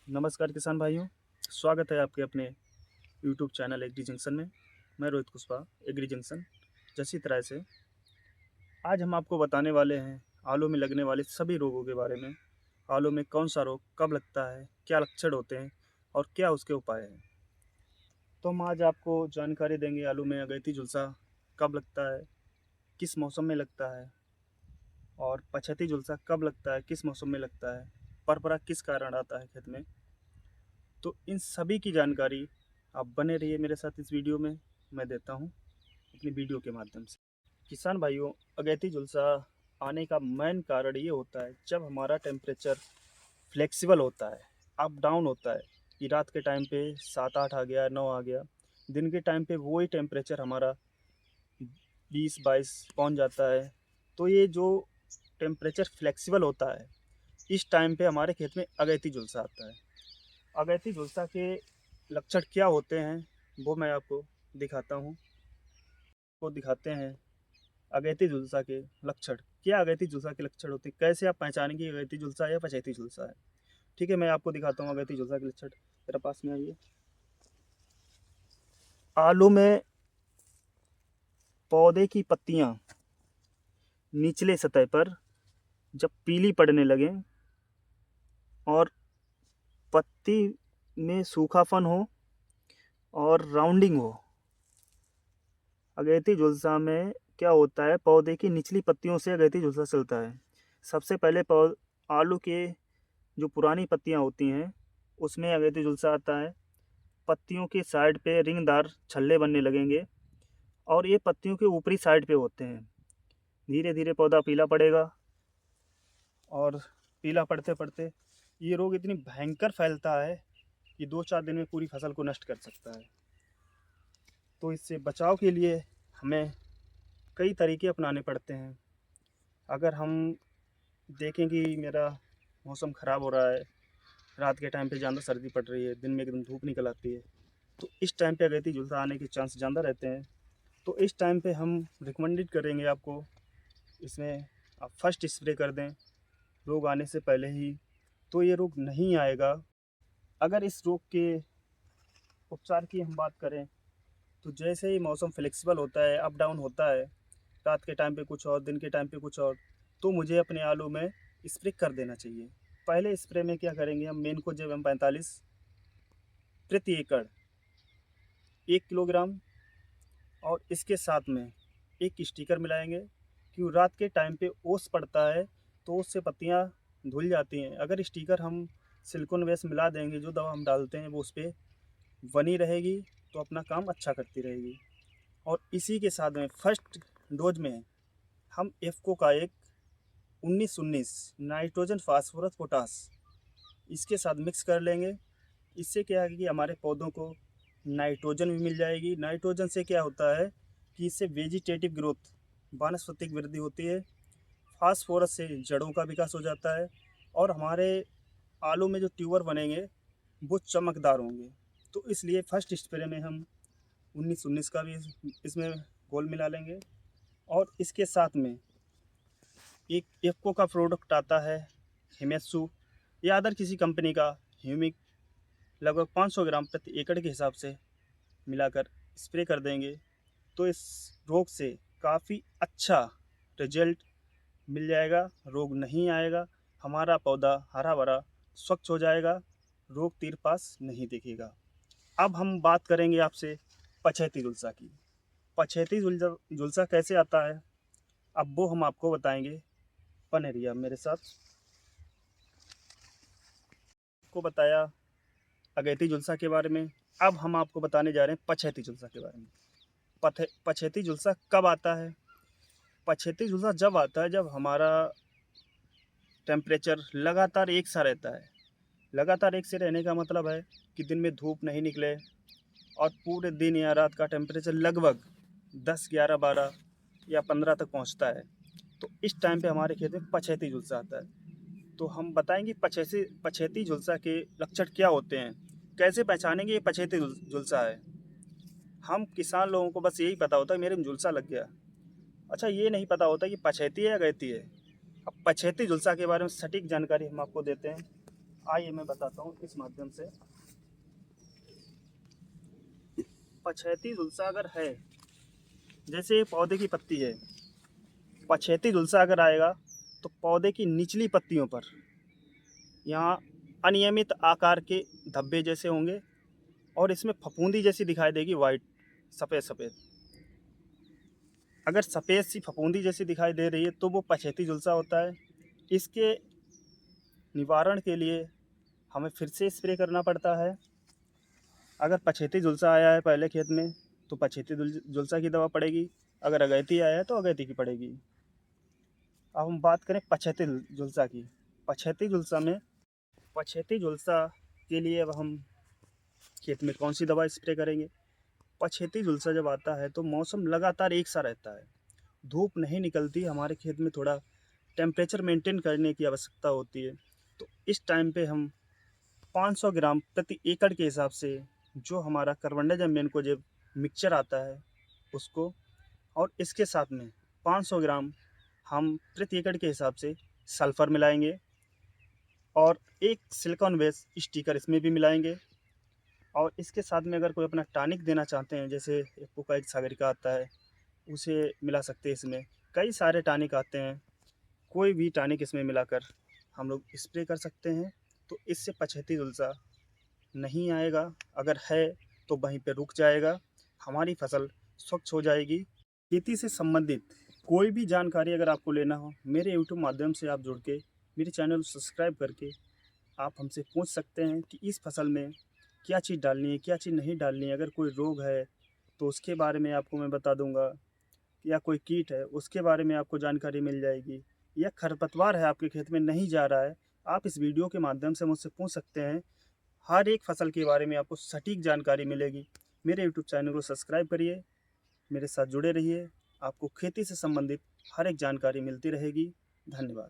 नमस्कार किसान भाइयों, स्वागत है आपके अपने यूट्यूब चैनल एग्री जंक्शन में। मैं रोहित कुशवाहा, एग्री जंक्शन जैसी तरह से आज हम आपको बताने वाले हैं आलू में लगने वाले सभी रोगों के बारे में। आलू में कौन सा रोग कब लगता है, क्या लक्षण होते हैं और क्या उसके उपाय हैं। तो हम आज आपको जानकारी देंगे आलू में अगैती झुलसा कब लगता है, किस मौसम में लगता है, और पछेती झुलसा कब लगता है, किस मौसम में लगता है, परपरा किस कारण आता है खेत में। तो इन सभी की जानकारी आप बने रहिए मेरे साथ इस वीडियो में, मैं देता हूँ अपनी वीडियो के माध्यम से। किसान भाइयों, अगैती झुलसा आने का मेन कारण ये होता है जब हमारा टेम्परेचर फ्लेक्सिबल होता है, अप डाउन होता है कि रात के टाइम पे 7-8 आ गया, 9 आ गया, दिन के टाइम पे वही टेम्परेचर हमारा 20-22 पहुँच जाता है। तो ये जो टेम्परेचर फ्लेक्सिबल होता है, इस टाइम पे हमारे खेत में अगैती झुलसा आता है। अगैती झुलसा के लक्षण क्या होते हैं वो मैं आपको दिखाता हूँ। वो दिखाते हैं अगैती झुलसा के लक्षण। क्या अगैती झुलसा के लक्षण होते हैं, कैसे आप पहचानेंगे अगैती झुलसा है या पछैती झुलसा है। ठीक है, मैं आपको दिखाता हूँ अगैती झुलसा के लक्षण। मेरे पास में आइए। आलू में पौधे की पत्तियाँ निचले सतह पर जब पीली पड़ने लगें और पत्ती में सूखापन हो और राउंडिंग हो। अगैती झुलसा में क्या होता है, पौधे की निचली पत्तियों से अगैती झुलसा चलता है। सबसे पहले आलू के जो पुरानी पत्तियां होती हैं उसमें अगैती झुलसा आता है। पत्तियों के साइड पे रिंगदार छल्ले बनने लगेंगे और ये पत्तियों के ऊपरी साइड पे होते हैं। धीरे धीरे पौधा पीला पड़ेगा और पीला पड़ते पड़ते ये रोग इतनी भयंकर फैलता है कि 2-4 दिन में पूरी फसल को नष्ट कर सकता है। तो इससे बचाव के लिए हमें कई तरीके अपनाने पड़ते हैं। अगर हम देखें कि मेरा मौसम ख़राब हो रहा है, रात के टाइम पे ज़्यादा सर्दी पड़ रही है, दिन में एकदम धूप निकल आती है, तो इस टाइम पे अगैती झुलसा आने के चांस ज़्यादा रहते हैं। तो इस टाइम पे हम रिकमेंडेड करेंगे आपको, इसमें आप फर्स्ट स्प्रे कर दें रोग आने से पहले ही, तो ये रोग नहीं आएगा। अगर इस रोग के उपचार की हम बात करें तो जैसे ही मौसम फ्लेक्सिबल होता है, अप डाउन होता है, रात के टाइम पे कुछ और, दिन के टाइम पे कुछ और, तो मुझे अपने आलू में स्प्रे कर देना चाहिए। पहले स्प्रे में क्या करेंगे, हम मेन को जब हम 45 प्रति एकड़ 1 किलोग्राम और इसके साथ में एक स्टिकर मिलाएंगे। क्यों, रात के टाइम पे ओस पड़ता है तो ओस से पत्तियाँ धुल जाती हैं। अगर स्टिकर हम सिलिकॉन वेस्ट मिला देंगे, जो दवा हम डालते हैं वो उस पर बनी रहेगी तो अपना काम अच्छा करती रहेगी। और इसी के साथ में फर्स्ट डोज में हम एफको का एक 19-19 नाइट्रोजन फास्फोरस पोटास इसके साथ मिक्स कर लेंगे। इससे क्या है कि हमारे पौधों को नाइट्रोजन भी मिल जाएगी। नाइट्रोजन से क्या होता है कि इससे वेजिटेटिव ग्रोथ, वानस्पतिक वृद्धि होती है। फास्फोरस से जड़ों का विकास हो जाता है और हमारे आलू में जो ट्यूबर बनेंगे वो चमकदार होंगे। तो इसलिए फर्स्ट स्प्रे में हम 19-19 का भी इसमें घोल मिला लेंगे। और इसके साथ में एक एप्को का प्रोडक्ट आता है हिमेसु या अदर किसी कंपनी का ह्यूमिक, लगभग 500 ग्राम प्रति एकड़ के हिसाब से मिलाकर स्प्रे कर देंगे। तो इस रोग से काफ़ी अच्छा रिजल्ट मिल जाएगा, रोग नहीं आएगा, हमारा पौधा हरा भरा स्वच्छ हो जाएगा, रोग तीर पास नहीं दिखेगा। अब हम बात करेंगे आपसे पछेती झुलसा की। पछेती झुलसा कैसे आता है, अब वो हम आपको बताएंगे। बने रहिए आप मेरे साथ। को बताया अगैती झुलसा के बारे में, अब हम आपको बताने जा रहे हैं पछेती झुलसा के बारे में। पछेती झुलसा कब आता है। पछेती झुलसा जब आता है जब हमारा टेम्परेचर लगातार एक सा रहता है। लगातार एक से रहने का मतलब है कि दिन में धूप नहीं निकले और पूरे दिन या रात का टेम्परेचर लगभग 10, 11, 12 या 15 तक पहुंचता है। तो इस टाइम पे हमारे खेत में पछेती झुलसा आता है। तो हम बताएंगे पछेती झुलसा के लक्षण क्या होते हैं, कैसे पहचानेंगे ये पछेती झुलसा है। हम किसान लोगों को बस यही पता होता है मेरे में झुलसा लग गया। अच्छा, ये नहीं पता होता कि पछेती है या गैती है। अब पछेती झुलसा के बारे में सटीक जानकारी हम आपको देते हैं। आइए मैं बताता हूँ इस माध्यम से। पछेती झुलसा अगर है, जैसे ये पौधे की पत्ती है, पछेती झुलसा अगर आएगा तो पौधे की निचली पत्तियों पर यहाँ अनियमित आकार के धब्बे जैसे होंगे और इसमें फफूंदी जैसी दिखाई देगी, वाइट, सफ़ेद सफ़ेद। अगर सफ़ेद सी फफूंदी जैसी दिखाई दे रही है तो वो पछेती झुलसा होता है। इसके निवारण के लिए हमें फिर से स्प्रे करना पड़ता है। अगर पछेती झुलसा आया है पहले खेत में तो पछेती झुलसा की दवा पड़ेगी, अगर अगैती आया है तो अगैती की पड़ेगी। अब हम बात करें पछेती झुलसा की। पछेती झुलसा में, पछेती झुलसा के लिए अब हम खेत में कौन सी दवा स्प्रे करेंगे। पछेती झुलसा जब आता है तो मौसम लगातार एक सा रहता है, धूप नहीं निकलती, हमारे खेत में थोड़ा टेम्परेचर मेंटेन करने की आवश्यकता होती है। तो इस टाइम पे हम 500 ग्राम प्रति एकड़ के हिसाब से जो हमारा कार्बनडाजिम को जब मिक्सचर आता है उसको, और इसके साथ में 500 ग्राम हम प्रति एकड़ के हिसाब से सल्फ़र मिलाएंगे और एक सिलिकॉन बेस स्टिकर इसमें भी मिलाएंगे। और इसके साथ में अगर कोई अपना टॉनिक देना चाहते हैं, जैसे एप्पो का एक सागरिका आता है, उसे मिला सकते हैं। इसमें कई सारे टॉनिक आते हैं, कोई भी टॉनिक इसमें मिलाकर हम लोग स्प्रे कर सकते हैं। तो इससे पछेती झुलसा नहीं आएगा, अगर है तो वहीं पे रुक जाएगा, हमारी फसल स्वच्छ हो जाएगी। खेती से संबंधित कोई भी जानकारी अगर आपको लेना हो, मेरे यूट्यूब माध्यम से आप जुड़ के मेरे चैनल को सब्सक्राइब करके आप हमसे पूछ सकते हैं कि इस फसल में क्या चीज़ डालनी है, क्या चीज़ नहीं डालनी है। अगर कोई रोग है तो उसके बारे में आपको मैं बता दूंगा, या कोई कीट है उसके बारे में आपको जानकारी मिल जाएगी, या खरपतवार है आपके खेत में नहीं जा रहा है, आप इस वीडियो के माध्यम से मुझसे पूछ सकते हैं। हर एक फसल के बारे में आपको सटीक जानकारी मिलेगी। मेरे यूट्यूब चैनल को सब्सक्राइब करिए, मेरे साथ जुड़े रहिए, आपको खेती से संबंधित हर एक जानकारी मिलती रहेगी। धन्यवाद।